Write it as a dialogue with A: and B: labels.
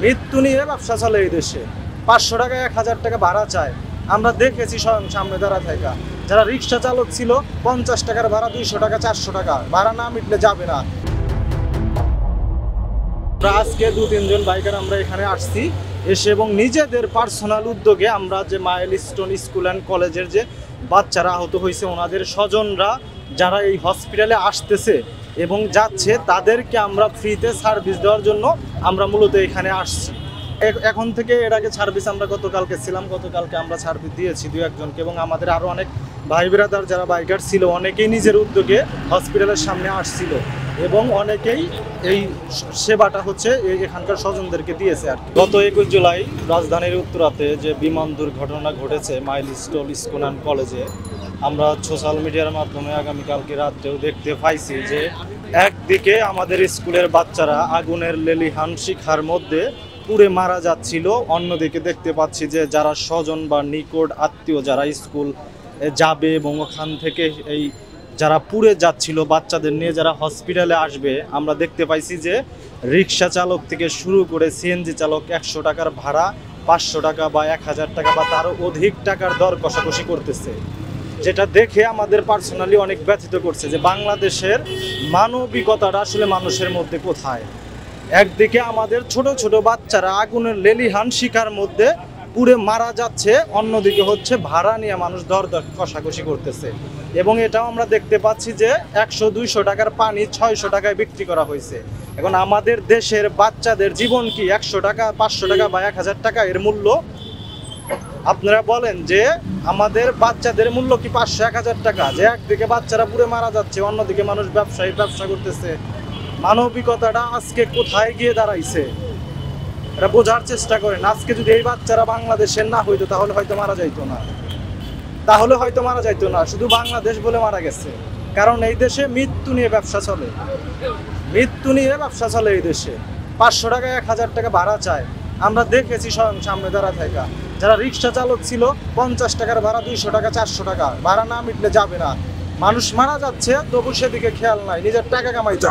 A: মৃত্যু নিয়ে ব্যবসা চলে এই দেশে। 500 টাকা 1000 টাকা ভাড়া চায়। আমরা দেখেছি স্বয়ং সামনে দাঁড়া থাকা যারা রিক্সা চালক ছিল 50 টাকার ভাড়া 200 টাকা 400 টাকা ভাড়া না মিটলে যাবে না। আজকে 2-3 জন বাইকার আমরা এখানে আসছি এসে এবং নিজেদের পার্সোনাল উদ্যোগে আমরা যে মাইলস্টোন স্কুল অ্যান্ড কলেজের যে বাচ্চারা আহত হয়েছে ওনাদের স্বজনরা যারা এই হসপিটালে আসতেছে এবং যাচ্ছে তাদেরকে আমরা ফ্রিতে সার্ভিস দেওয়ার জন্য আমরা মূলত এখানে আসছি। এখন থেকে এর আগে সার্ভিস আমরা গতকালকে আমরা সার্ভিস দিয়েছি 2-1 জনকে এবং আমাদের আরও অনেক ভাই ব্রাদার যারা বাইকার ছিল অনেকেই নিজের উদ্যোগে হসপিটালের সামনে আসছিল এবং অনেকেই এই সেবাটা হচ্ছে এখানকার স্বজনদেরকে দিয়েছে। আর গত 21 জুলাই রাজধানীর উত্তরাতে যে বিমান দুর্ঘটনা ঘটেছে মাইলস্টোন স্কুল অ্যান্ড কলেজে, আমরা সোশ্যাল মিডিয়ার মাধ্যমে আগামীকালকে রাত্রেও দেখতে পাইছি যে একদিকে আমাদের স্কুলের বাচ্চারা আগুনের লেলিহান শিখার মধ্যে পুড়ে মারা যাচ্ছিল, অন্যদিকে দেখতে পাচ্ছি যে যারা স্বজন বা নিকট আত্মীয় যারা স্কুল যাবে এবং ওখান থেকে এই যারা পুড়ে যাচ্ছিল বাচ্চাদের নিয়ে যারা হসপিটালে আসবে, আমরা দেখতে পাইছি যে রিক্সা চালক থেকে শুরু করে সিএনজি চালক 100 টাকার ভাড়া 500 টাকা বা 1000 টাকা বা তারও অধিক টাকার দর কষাকষি করতেছে, যেটা দেখে আমাদের পার্সোনালি অনেক ব্যথিত করছে যে বাংলাদেশের মানবিকতাটা আসলে মানুষের মধ্যে কোথায়। একদিকে আমাদের ছোট ছোট বাচ্চারা আগুনের লেলিহান শিখার মধ্যে পুড়ে মারা যাচ্ছে, অন্যদিকে হচ্ছে ভাড়া নিয়ে মানুষ দর কষাকষি করতেছে এবং এটাও আমরা দেখতে পাচ্ছি যে 100-200 টাকার পানি 600 টাকায় বিক্রি করা হয়েছে। এখন আমাদের দেশের বাচ্চাদের জীবন কি 100 টাকা 500 টাকা বা 1000 টাকা এর মূল্য? আপনারা বলেন যে আমাদের বাচ্চাদের মূল্য কি 500-1000 টাকা? যে একদিকে বাচ্চারা পুড়ে মারা যাচ্ছে, অন্যদিকে মানুষ ব্যবসা করতেছে। মানবিকতাটা আজকে কোথায় গিয়ে দাঁড়াইছে এটা বোঝার চেষ্টা করেন। আজকে যদি এই বাচ্চারা বাংলাদেশের না হইতো তাহলে হয়তো মারা যাইতো না, শুধু বাংলাদেশ বলে মারা গেছে। কারণ এই দেশে মৃত্যু নিয়ে ব্যবসা চলে এই দেশে। 500 টাকা 1000 টাকা ভাড়া চায়। আমরা দেখেছি স্বয়ং সামনে দাঁড়া থাকা যারা রিক্সা চালক ছিল 50 টাকার ভাড়া 200 টাকা 400 টাকা ভাড়া না মিটলে যাবে না। মানুষ মারা যাচ্ছে তবু সেদিকে খেয়াল নাই, নিজের টাকা কামাইতে